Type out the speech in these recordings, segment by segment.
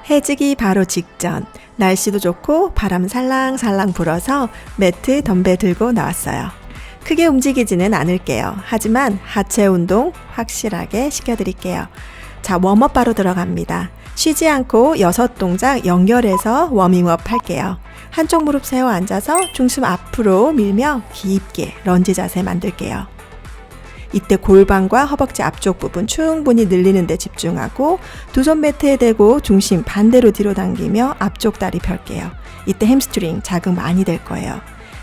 해지기 바로 직전, 날씨도 좋고 바람 살랑살랑 불어서 매트, 덤벨 들고 나왔어요. 크게 움직이지는 않을게요. 하지만 하체 운동 확실하게 시켜드릴게요. 자, 웜업 바로 들어갑니다. 쉬지 않고 6동작 연결해서 워밍업 할게요. 한쪽 무릎 세워 앉아서 중심 앞으로 밀며 깊게 런지 자세 만들게요. 이때 골반과 허벅지 앞쪽 부분 충분히 늘리는 데 집중하고 두 손 매트에 대고 중심 반대로 뒤로 당기며 앞쪽 다리 펼게요. 이때 햄스트링 자극 많이 될 거예요.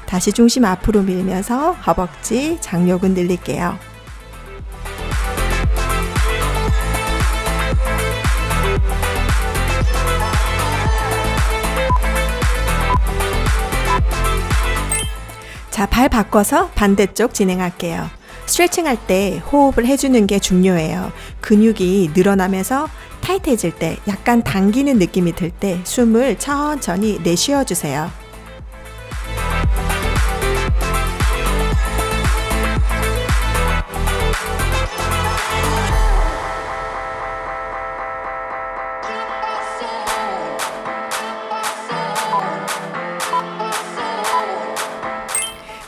다시 중심 앞으로 밀면서 허벅지, 장요근 늘릴게요. 자, 발 바꿔서 반대쪽 진행할게요. 스트레칭 할 때 호흡을 해주는 게 중요해요. 근육이 늘어나면서 타이트해질 때, 약간 당기는 느낌이 들 때 숨을 천천히 내쉬어주세요.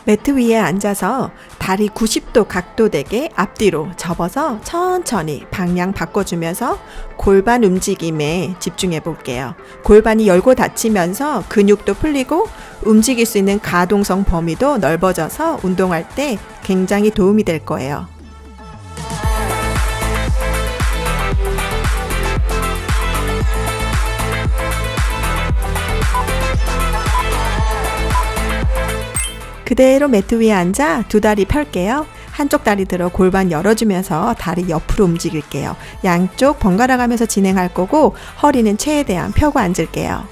매트 위에 앉아서 다리 90도 각도 되게 앞뒤로 접어서 천천히 방향 바꿔주면서 골반 움직임에 집중해 볼게요. 골반이 열고 닫히면서 근육도 풀리고 움직일 수 있는 가동성 범위도 넓어져서 운동할 때 굉장히 도움이 될 거예요. 그대로 매트 위에 앉아 두 다리 펼게요. 한쪽 다리 들어 골반 열어주면서 다리 옆으로 움직일게요. 양쪽 번갈아 가면서 진행할 거고 허리는 최대한 펴고 앉을게요.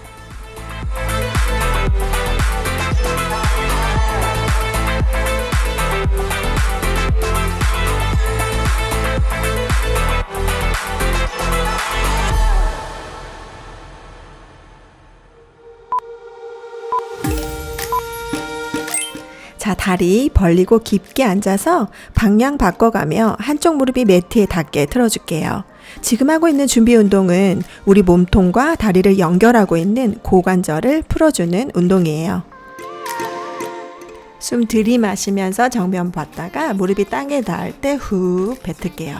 자, 다리 벌리고 깊게 앉아서 방향 바꿔가며 한쪽 무릎이 매트에 닿게 틀어줄게요. 지금 하고 있는 준비 운동은 우리 몸통과 다리를 연결하고 있는 고관절을 풀어주는 운동이에요. 숨 들이마시면서 정면 봤다가 무릎이 땅에 닿을 때 후 뱉을게요.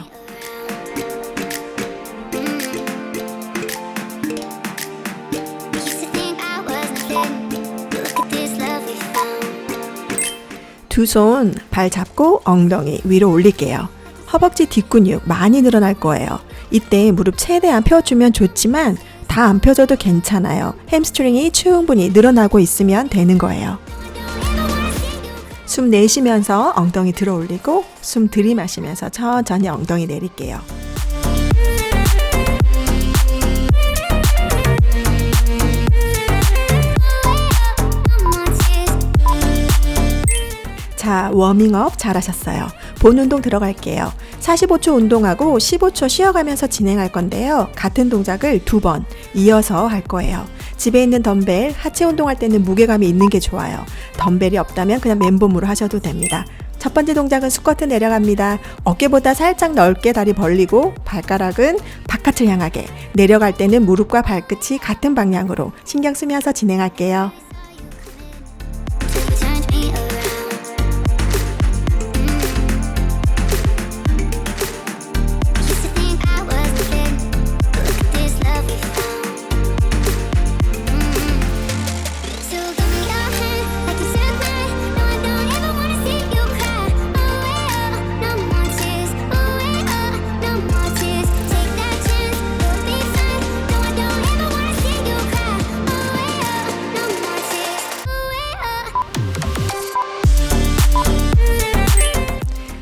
두 손 발 잡고 엉덩이 위로 올릴게요. 허벅지 뒷근육 많이 늘어날 거예요. 이때 무릎 최대한 펴주면 좋지만 다 안 펴져도 괜찮아요. 햄스트링이 충분히 늘어나고 있으면 되는 거예요. 숨 내쉬면서 엉덩이 들어 올리고 숨 들이마시면서 천천히 엉덩이 내릴게요. 자, 워밍업 잘하셨어요. 본 운동 들어갈게요. 45초 운동하고 15초 쉬어가면서 진행할 건데요. 같은 동작을 2번 이어서 할 거예요. 집에 있는 덤벨, 하체 운동할 때는 무게감이 있는 게 좋아요. 덤벨이 없다면 그냥 맨몸으로 하셔도 됩니다. 첫 번째 동작은 스쿼트 내려갑니다. 어깨보다 살짝 넓게 다리 벌리고 발가락은 바깥을 향하게, 내려갈 때는 무릎과 발끝이 같은 방향으로 신경 쓰면서 진행할게요.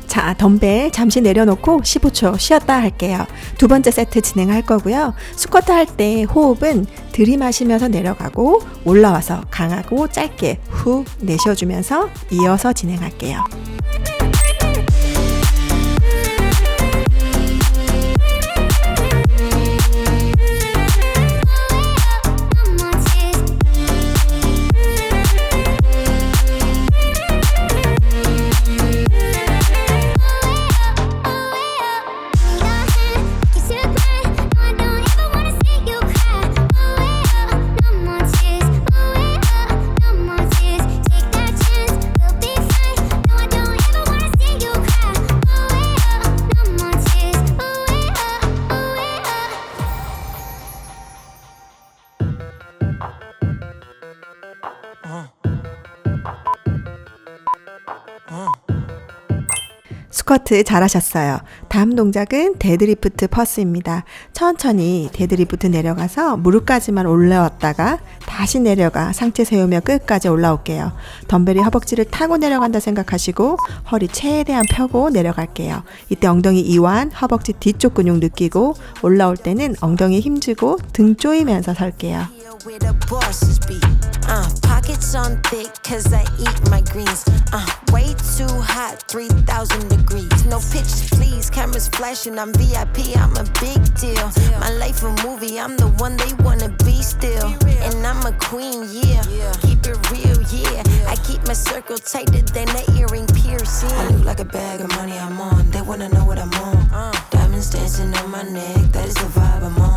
자, 덤벨 잠시 내려놓고 15초 쉬었다 할게요. 두 번째 세트 진행할 거고요. 스쿼트 할 때 호흡은 들이마시면서 내려가고 올라와서 강하고 짧게 후 내쉬어주면서 이어서 진행할게요. 스쿼트 잘하셨어요. 다음 동작은 데드리프트 퍼스입니다. 천천히 데드리프트 내려가서 무릎까지만 올라왔다가 다시 내려가 상체 세우며 끝까지 올라올게요. 덤벨이 허벅지를 타고 내려간다 생각하시고 허리 최대한 펴고 내려갈게요. 이때 엉덩이 이완, 허벅지 뒤쪽 근육 느끼고 올라올 때는 엉덩이 힘주고 등 조이면서 설게요. Where the bosses be. Pockets on thick cause I eat my greens. Way too hot, 3,000 degrees. No pictures please, cameras flashing, I'm VIP, I'm a big deal. My life a movie, I'm the one they wanna be still. And I'm a queen, yeah. Keep it real, yeah. I keep my circle tighter than the earring piercing. I look like a bag of money I'm on, they wanna know what I'm on. Diamonds dancing on my neck, that is the vibe I'm on.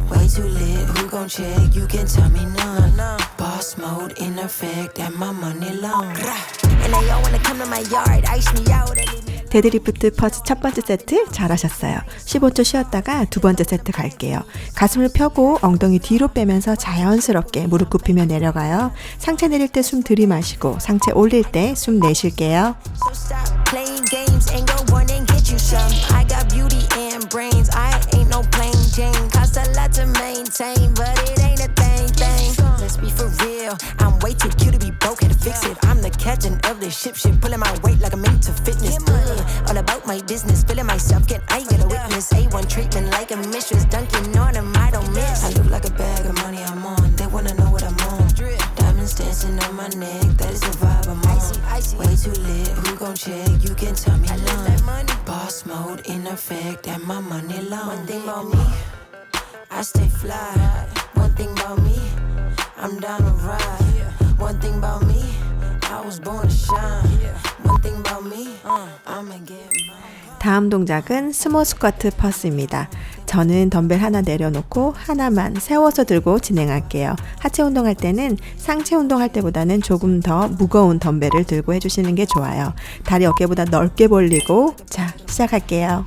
Way too lit, who gon' check? You can tell me none. Boss mode in effect, and my money long. And they all wanna come to my yard, ice me out. 데드리프트 퍼스 첫 번째 세트 잘하셨어요. 15초 쉬었다가 두 번째 세트 갈게요. 가슴을 펴고 엉덩이 뒤로 빼면서 자연스럽게 무릎 굽히며 내려가요. 상체 내릴 때 숨 들이마시고 상체 올릴 때 숨 내쉴게요. So stop playing games and go run and get you some. I got beauty and brains, I ain't no plain Jane. Cost a lot to maintain, but it ain't a thing. Let's be for real, I'm way too cute to be broke, had to fix it. I'm the captain of the ship, pulling my weight like I'm into fitness. All about my business, feeling myself, I get a witness. A1 treatment like a mistress, dunking on them, I don't miss. I look like a bag of money I'm on, they wanna know what I'm on. Diamonds dancing on my neck, that is the vibe I'm on. Way too lit, who gon' check? You can tell me none. Boss mode in effect, and my money long. One thing about me, I stay fly. One thing about me, I'm down to ride. One thing about me, I was born to shine. One thing about me, I'ma get mine. 다음 동작은 스모 스쿼트 퍼스입니다. 저는 덤벨 하나 내려놓고 하나만 세워서 들고 진행할게요. 하체 운동할 때는 상체 운동할 때보다는 조금 더 무거운 덤벨을 들고 해주시는 게 좋아요. 다리 어깨보다 넓게 벌리고 자 시작할게요.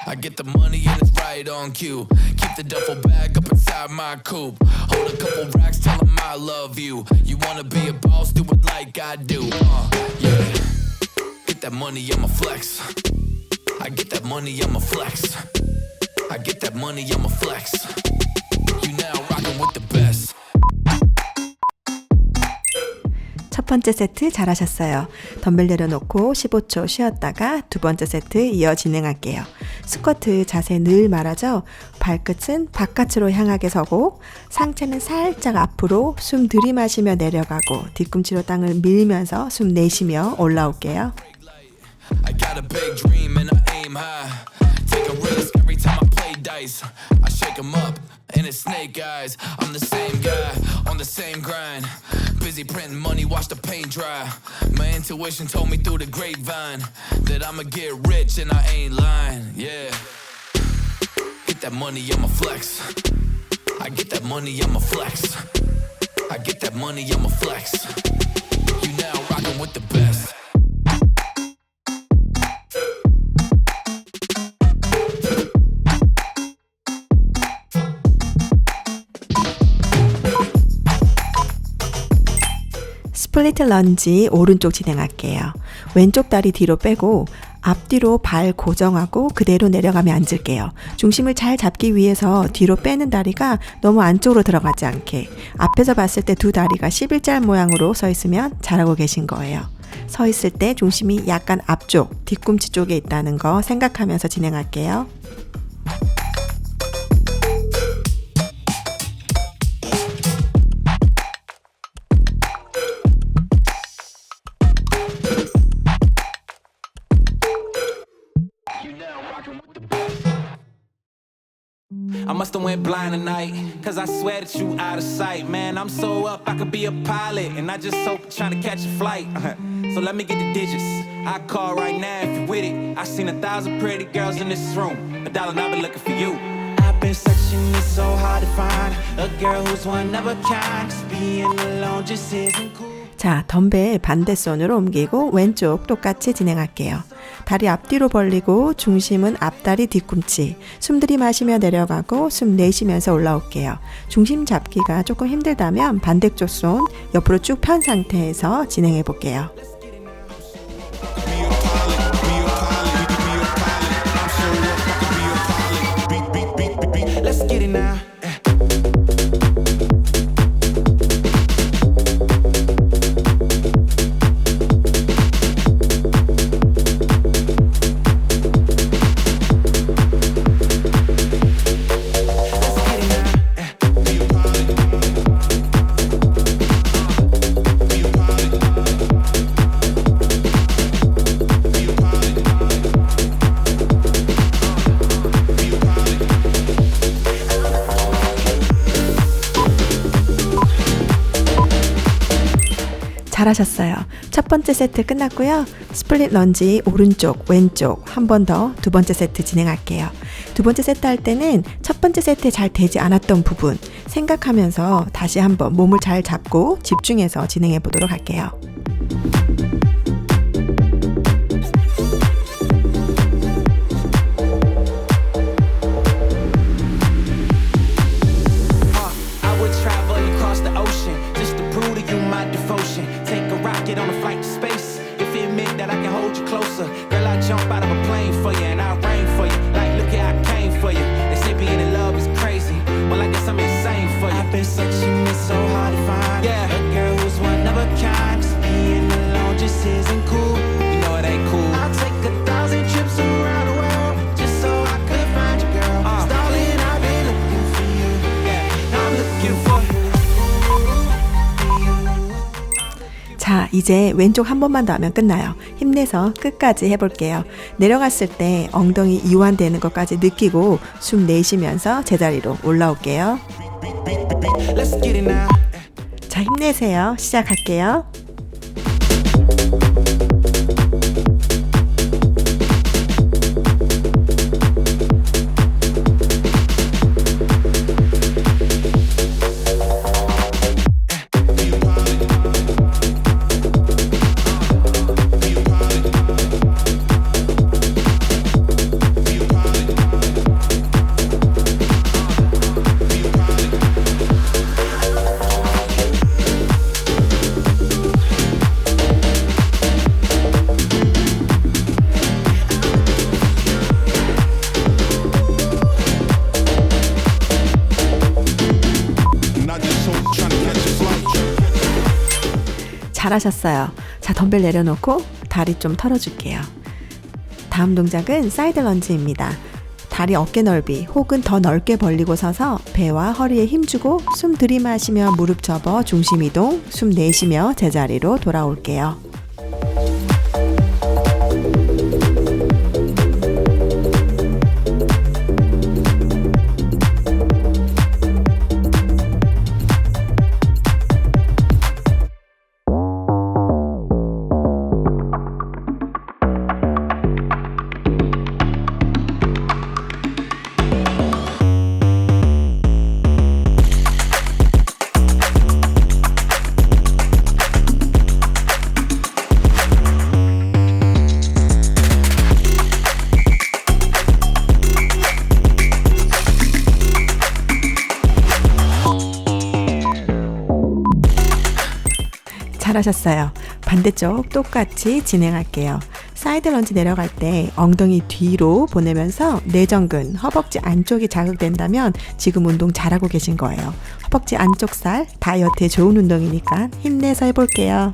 I get the money and it's right on cue. Keep the duffel bag up inside my coupe. Hold a couple racks, tell 'em I love you. You wanna be a boss, do it like I do. Yeah. Get that money, I'ma flex. I get that money, I'ma flex. I get that money, I'ma flex. You now rockin' with the best. 첫 번째 세트 잘하셨어요. 덤벨 내려놓고 15초 쉬었다가 두 번째 세트 이어 진행할게요. 스쿼트 자세 늘 말하죠. 발끝은 바깥으로 향하게 서고 상체는 살짝 앞으로 숨 들이마시며 내려가고 뒤꿈치로 땅을 밀면서 숨 내쉬며 올라올게요. I got a big dream and I aim high. Take a risk every time I play dice. I shake 'em up and it's snake eyes. I'm the same guy on the same grind. Busy printing money, watch the paint dry. My intuition told me through the grapevine that I'ma get rich and I ain't lying. Yeah. Get that money, I'ma flex. I get that money, I'ma flex. I get that money, I'ma flex. You now rockin' with the best. 스플리트 런지 오른쪽 진행할게요. 왼쪽 다리 뒤로 빼고 앞뒤로 발 고정하고 그대로 내려가며 앉을게요. 중심을 잘 잡기 위해서 뒤로 빼는 다리가 너무 안쪽으로 들어가지 않게 앞에서 봤을 때 두 다리가 11자 모양으로 서 있으면 잘하고 계신 거예요. 서 있을 때 중심이 약간 앞쪽, 뒤꿈치 쪽에 있다는 거 생각하면서 진행할게요. I must have went blind tonight, cause I swear that you out of sight. Man, I'm so up, I could be a pilot, and I just hope trying to catch a flight. So let me get the digits, I call right now if you with it. I seen 1,000 pretty girls in this room, $1 and I've been looking for you. I've been searching, it's so hard to find a girl who's one of a kind. Just being alone just isn't cool. 자, 덤벨 반대손으로 옮기고 왼쪽 똑같이 진행할게요. 다리 앞뒤로 벌리고 중심은 앞다리 뒤꿈치. 숨 들이마시며 내려가고 숨 내쉬면서 올라올게요. 중심 잡기가 조금 힘들다면 반대쪽 손 옆으로 쭉 편 상태에서 진행해 볼게요. Let's get it now. 잘하셨어요. 첫 번째 세트 끝났고요. 스플릿 런지 오른쪽, 왼쪽 한 번 더 두 번째 세트 진행할게요. 두 번째 세트 할 때는 첫 번째 세트에 잘 되지 않았던 부분 생각하면서 다시 한번 몸을 잘 잡고 집중해서 진행해 보도록 할게요. I would travel across the ocean just to prove to you my devotion. Take a rocket on a flight to space. If it meant that I can hold you closer, girl, I jump out of a plane for you and I rain for you. Like, look here, I came for you. They say being in love is crazy. Well, I guess I'm insane for you. I've been searching, it's so hard to find. Yeah, a girl who's one of a kind. Just being alone just isn't cool. You know it ain't cool. I'll take 1,000 trips around the world just so I could find you, girl. Darling, I've been looking for you. Yeah, I'm looking for you. 자, 이제 왼쪽 한 번만 더 하면 끝나요. 힘내서 끝까지 해볼게요. 내려갔을 때 엉덩이 이완되는 것까지 느끼고 숨 내쉬면서 제자리로 올라올게요. Let's get it now. 자, 힘내세요. 시작할게요. 잘하셨어요. 자, 덤벨 내려놓고 다리 좀 털어줄게요. 다음 동작은 사이드 런지입니다. 다리 어깨 넓이 혹은 더 넓게 벌리고 서서 배와 허리에 힘주고 숨 들이마시며 무릎 접어 중심 이동, 숨 내쉬며 제자리로 돌아올게요. 잘하셨어요. 반대쪽 똑같이 진행할게요. 사이드 런지 내려갈 때 엉덩이 뒤로 보내면서 내전근, 허벅지 안쪽이 자극된다면 지금 운동 잘하고 계신 거예요. 허벅지 안쪽 살 다이어트에 좋은 운동이니까 힘내서 해볼게요.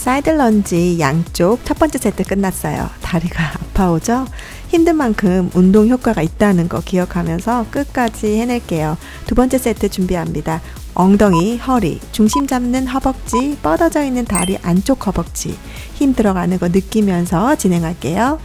사이드 런지 양쪽 첫 번째 세트 끝났어요. 다리가 아파오죠? 힘든 만큼 운동 효과가 있다는 거 기억하면서 끝까지 해낼게요. 두 번째 세트 준비합니다. 엉덩이, 허리, 중심 잡는 허벅지, 뻗어져 있는 다리 안쪽 허벅지, 힘 들어가는 거 느끼면서 진행할게요.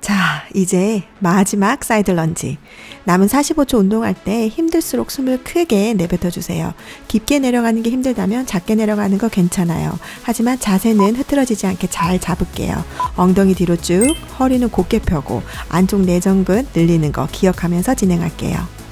자, 이제 마지막 사이드 런지. 남은 45초 운동할 때 힘들수록 숨을 크게 내뱉어 주세요. 깊게 내려가는 게 힘들다면 작게 내려가는 거 괜찮아요. 하지만 자세는 흐트러지지 않게 잘 잡을게요. 엉덩이 뒤로 쭉, 허리는 곧게 펴고 안쪽 내전근 늘리는 거 기억하면서 진행할게요.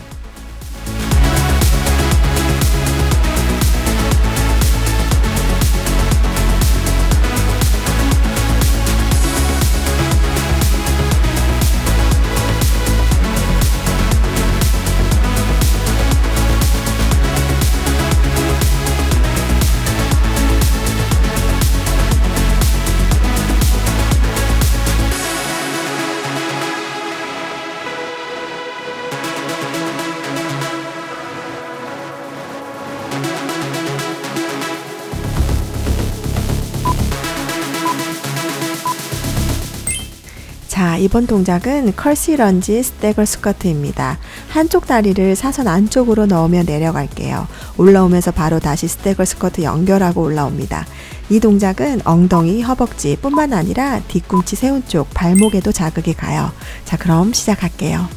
자, 이번 동작은 컬시 런지 스태거 스쿼트입니다. 한쪽 다리를 사선 안쪽으로 넣으며 내려갈게요. 올라오면서 바로 다시 스태거 스쿼트 연결하고 올라옵니다. 이 동작은 엉덩이, 허벅지 뿐만 아니라 뒤꿈치 세운 쪽 발목에도 자극이 가요. 자, 그럼 시작할게요.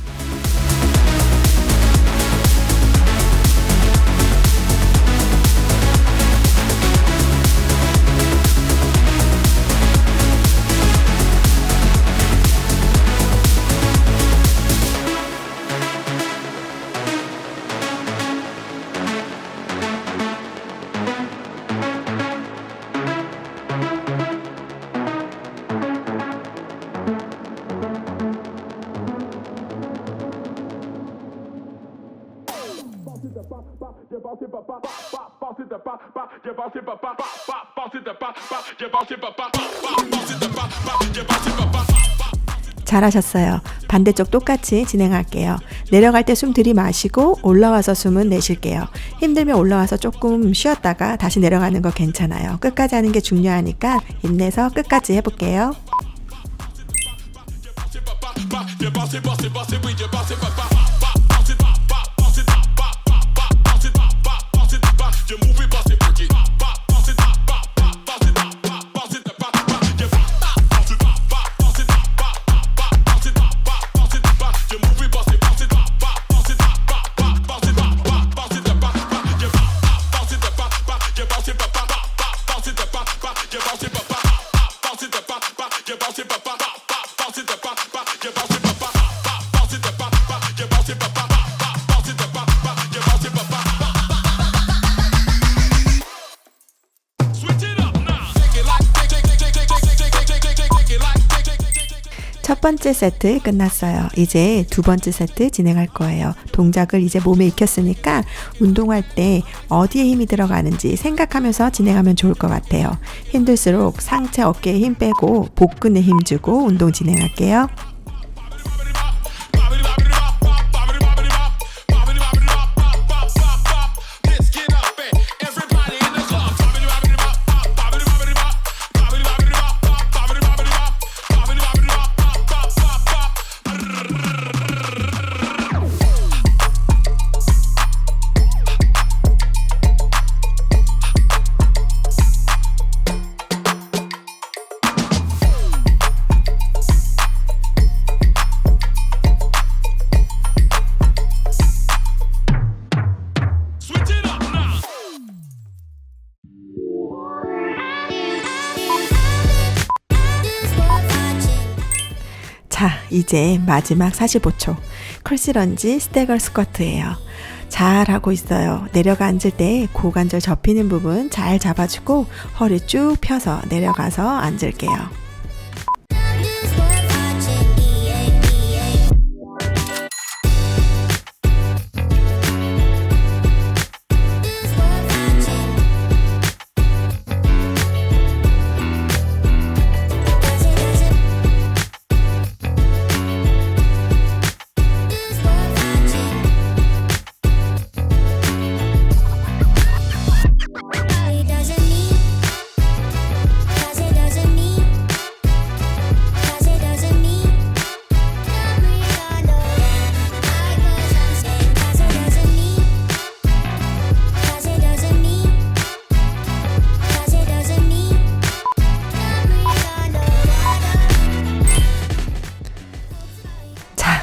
잘하셨어요. 반대쪽 똑같이 진행할게요. 내려갈 때 숨 들이마시고 올라와서 숨은 내쉴게요. 힘들면 올라와서 조금 쉬었다가 다시 내려가는 거 괜찮아요. 끝까지 하는 게 중요하니까 힘내서 끝까지 해볼게요. 첫 번째 세트 끝났어요. 이제 두 번째 세트 진행할 거예요. 동작을 이제 몸에 익혔으니까 운동할 때 어디에 힘이 들어가는지 생각하면서 진행하면 좋을 것 같아요. 힘들수록 상체 어깨에 힘 빼고 복근에 힘 주고 운동 진행할게요. 이제 마지막 45초. 컬시런지 스태거 스쿼트예요. 잘 하고 있어요. 내려가 앉을 때 고관절 접히는 부분 잘 잡아주고 허리 쭉 펴서 내려가서 앉을게요.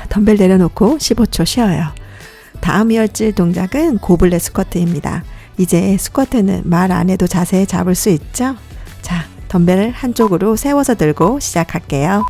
덤벨 내려놓고 15초 쉬어요. 다음 이어질 동작은 고블렛 스쿼트입니다. 이제 스쿼트는 말 안 해도 자세 잡을 수 있죠? 자, 덤벨을 한쪽으로 세워서 들고 시작할게요.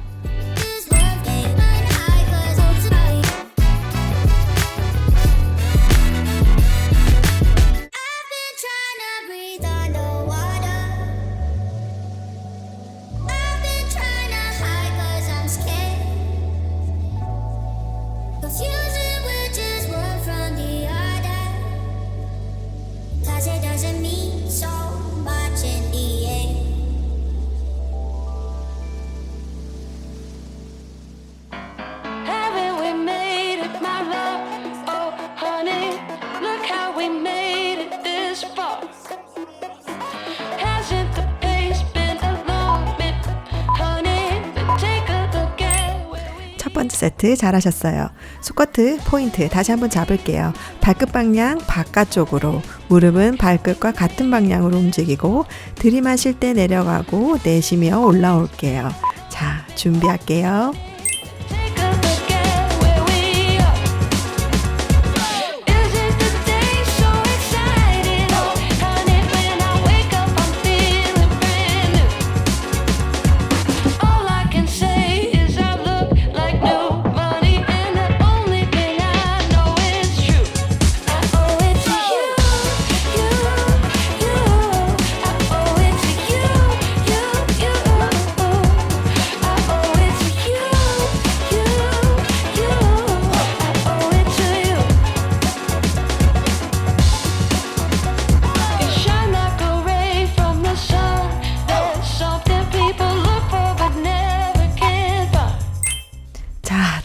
첫 번째 세트 잘하셨어요. 스쿼트 포인트 다시 한번 잡을게요. 발끝 방향 바깥쪽으로, 무릎은 발끝과 같은 방향으로 움직이고 들이마실 때 내려가고 내쉬며 올라올게요. 자, 준비할게요.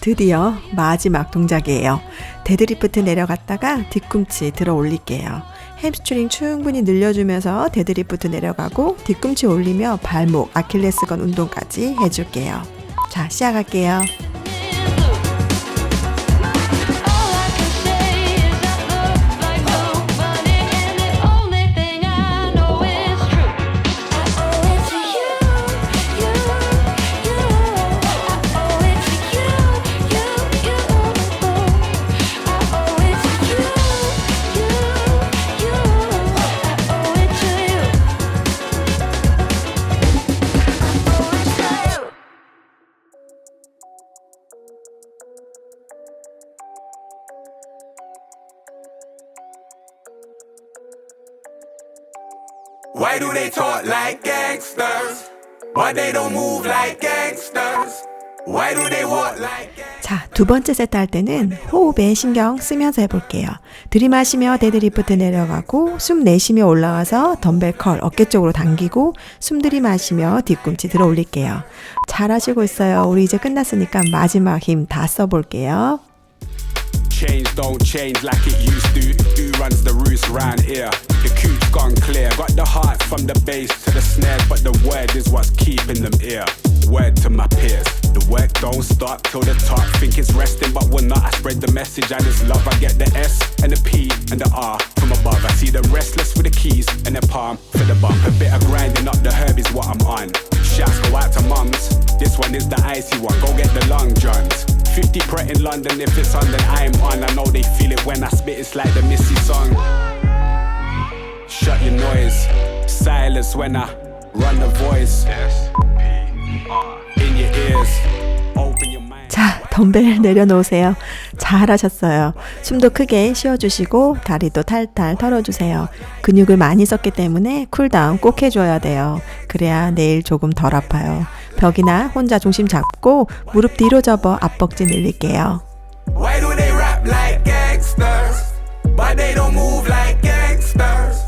드디어 마지막 동작이에요. 데드리프트 내려갔다가 뒤꿈치 들어 올릴게요. 햄스트링 충분히 늘려주면서 데드리프트 내려가고 뒤꿈치 올리며 발목, 아킬레스건 운동까지 해줄게요. 자, 시작할게요. Why do they talk like gangsters? Why they don't move like gangsters? Why do they walk like gangsters? 자, 두 번째 세트 할 때는 호흡에 신경 쓰면서 해볼게요. 들이마시며 데드리프트 내려가고 숨 내쉬며 올라와서 덤벨 컬 어깨 쪽으로 당기고 숨 들이마시며 뒤꿈치 들어 올릴게요. 잘하시고 있어요. 우리 이제 끝났으니까 마지막 힘 다 써볼게요. Change don't change like it used to. Who runs the roost round here? The cooch gone clear. Got the heart from the bass to the snare, but the word is what's keeping them here. Word to my peers. The work don't stop till the top. Think it's resting, but we're not. I spread the message and it's love. I get the S and the P and the R from above. I see the restless with the keys and the palm for the bump. A bit of grinding up the herb is what I'm on. Shouts go out to mums. This one is the icy one. Go get the long johns. 50 Pret in London, if it's on then I'm on. I know they feel it when I spit, it's like the Missy song. Shut your noise, silence when I run the voice. In your ears, open your mind. 자, 덤벨 내려놓으세요. 잘하셨어요. 숨도 크게 쉬어주시고 다리도 탈탈 털어주세요. 근육을 많이 썼기 때문에 쿨다운 꼭 해줘야 돼요. 그래야 내일 조금 덜 아파요. 벽이나 혼자 중심 잡고 무릎 뒤로 접어 앞벅지 늘릴게요. Why do they rap like gangsters? But they don't move like gangsters.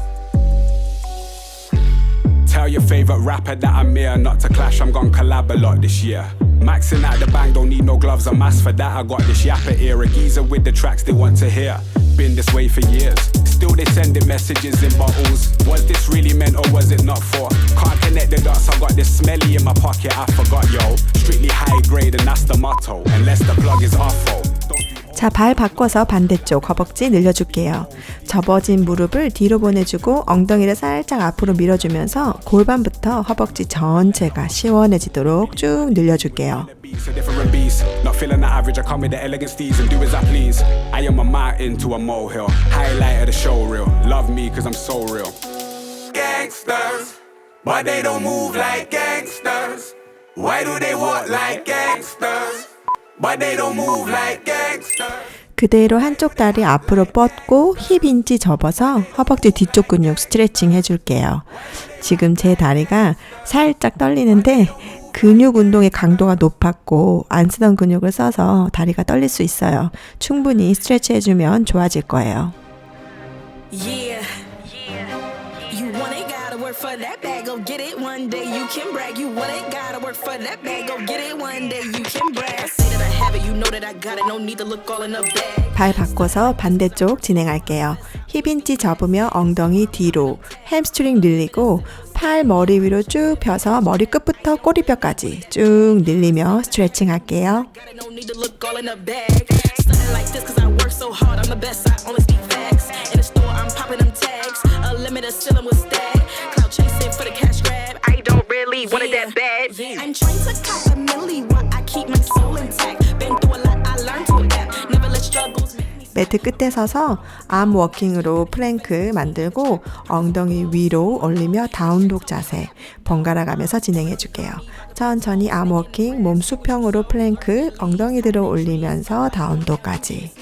Tell your favorite rapper that I'm here. Not to clash, I'm gon' collab a lot this year. Maxing out the bang, don't need no gloves or mask for that. I got this yapper ear, a geezer with the tracks they want to hear. Been this way for years. Still they sending messages in bottles. Was this really meant or was it not for? Can't connect the dots, I got this smelly in my pocket, I forgot yo. Strictly high grade and that's the motto. Unless the plug is awful. 자, 발 바꿔서 반대쪽 허벅지 늘려줄게요. 접어진 무릎을 뒤로 보내주고 엉덩이를 살짝 앞으로 밀어주면서 골반부터 허벅지 전체가 시원해지도록 쭉 늘려줄게요. Beats a different beast. Not feeling the average, I come with the elegant steez and do as I please. I am a mountain to a molehill. Highlight of the show reel. Love me cause I'm so real. Gangsters, but they don't move like gangsters. Why do they walk like gangsters? But they don't move like gangsters. 그대로 한쪽 다리 앞으로 뻗고 힙 인치 접어서 허벅지 뒤쪽 근육 스트레칭 해줄게요. 지금 제 다리가 살짝 떨리는데 근육 운동의 강도가 높았고 안 쓰던 근육을 써서 다리가 떨릴 수 있어요. 충분히 스트레치 해주면 좋아질 거예요. Yeah. You want it, gotta work for that bag. Go get it one day. You can brag. You want it, gotta work for that bag. Go get it one day. You can brag. I say that I have it. You know that I got it. No need to look all in the bag. 발 바꿔서 반대쪽 진행할게요. 힙 인치 접으며 엉덩이 뒤로 햄스트링 늘리고 팔 머리 위로 쭉 펴서 머리 끝부터 꼬리뼈까지 쭉 늘리며 스트레칭 할게요. Got it. No need to look all in the bag. Something like this cause I work so hard. I'm the best. I only speak facts. In the store I'm popping them tags. A limited ceiling with stack. Cloud chasing for the cash grab. I don't really want it that bad. I'm trying to cop a milli while I keep my soul intact. Been through a lot. I learned to adapt. Never let struggles make me. 매트 끝에 서서 암 워킹으로 플랭크 만들고 엉덩이 위로 올리며 다운독 자세 번갈아 가면서 진행해 줄게요. 천천히 암 워킹, 몸 수평으로 플랭크, 엉덩이 들어 올리면서 다운독까지.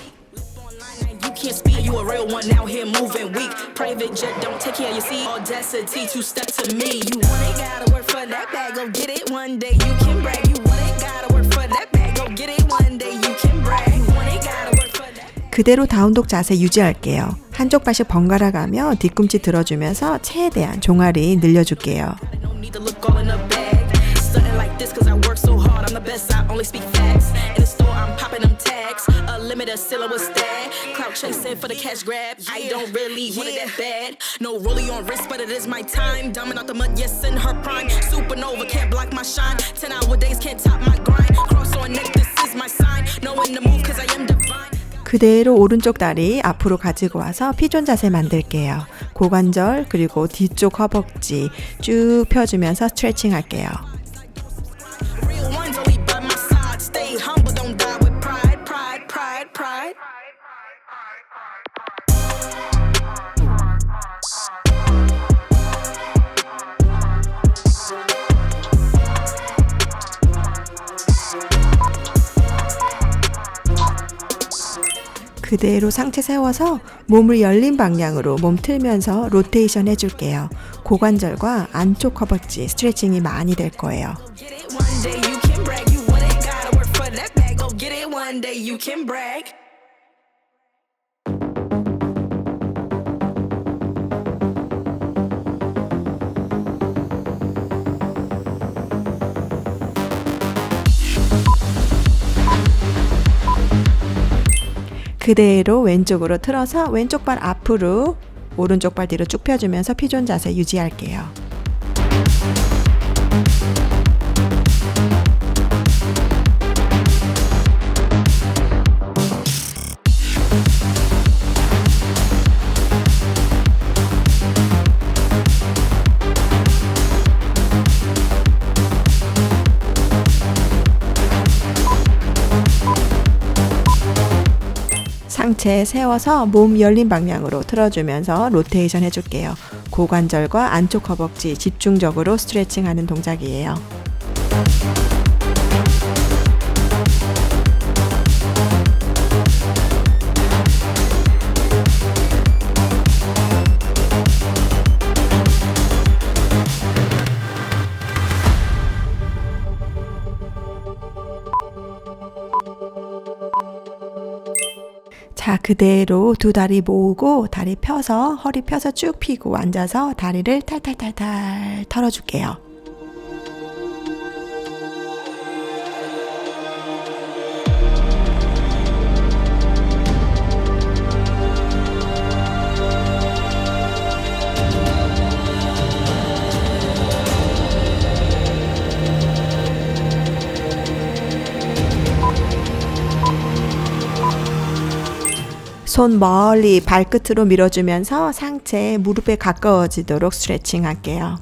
You can't speak, you a real one out here moving weak. Private jet, don't take care, you see. Audacity, two step to me. You want it, gotta work for that bag. Go get it one day, you can brag. You want it, gotta work for that bag. Go get it one day, you can brag. You want it, gotta work for that. 그대로 다운독 자세 유지할게요. 한쪽 발씩 번갈아 가며 뒤꿈치 들어주면서 최대한 종아리 늘려줄게요. No need to look all in the bag. Something like this cause I work so hard. I'm the best, I only speak facts. In the store I'm popping them tags. A limited ceiling with stack. Cloud chasing for the cash grab. I don't really want it that bad. No rollie on wrist, but it is my time. Diamond out the mud, yes, in her prime. Supernova can't block my shine. 10-hour days can't top my grind. Cross on neck, this is my sign. Knowing the move cause I am divine. 그대로 오른쪽 다리 앞으로 가지고 와서 피존 자세 만들게요. 고관절 그리고 뒤쪽 허벅지 쭉 펴주면서 스트레칭 할게요. Real ones only by my side. Stay humble, don't die with pride, pride, pride, pride. 그대로 상체 세워서 몸을 열린 방향으로 몸 틀면서 로테이션 해줄게요. 고관절과 안쪽 허벅지 스트레칭이 많이 될 거예요. Get it one day, you can brag. You want it, gotta work for that bag. Go get it one day, you can brag. 그대로 왼쪽으로 틀어서 왼쪽 발 앞으로 오른쪽 발 뒤로 쭉 펴주면서 피존 자세 유지할게요. 상체 세워서 몸 열린 방향으로 틀어주면서 로테이션 해줄게요. 고관절과 안쪽 허벅지 집중적으로 스트레칭하는 동작이에요. 그대로 두 다리 모으고 다리 펴서 허리 펴서 쭉 펴고 앉아서 다리를 탈탈탈탈 털어줄게요. 손 멀리 발끝으로 밀어주면서 상체 무릎에 가까워지도록 스트레칭 할게요.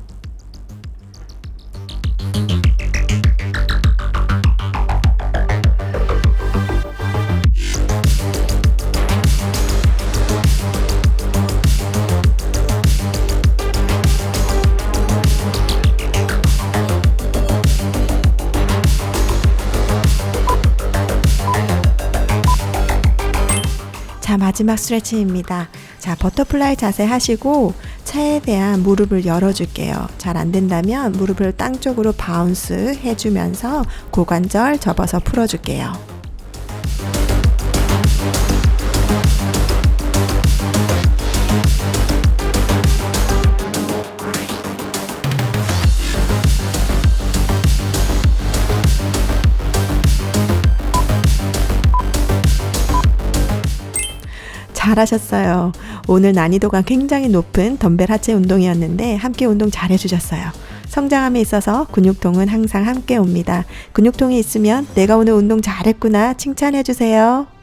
자, 마지막 스트레칭입니다. 자, 버터플라이 자세 하시고 최대한 무릎을 열어줄게요. 잘 안 된다면 무릎을 땅 쪽으로 바운스 해주면서 고관절 접어서 풀어줄게요. 잘하셨어요. 오늘 난이도가 굉장히 높은 덤벨 하체 운동이었는데 함께 운동 잘 해주셨어요. 성장함에 있어서 근육통은 항상 함께 옵니다. 근육통이 있으면 내가 오늘 운동 잘했구나 칭찬해주세요.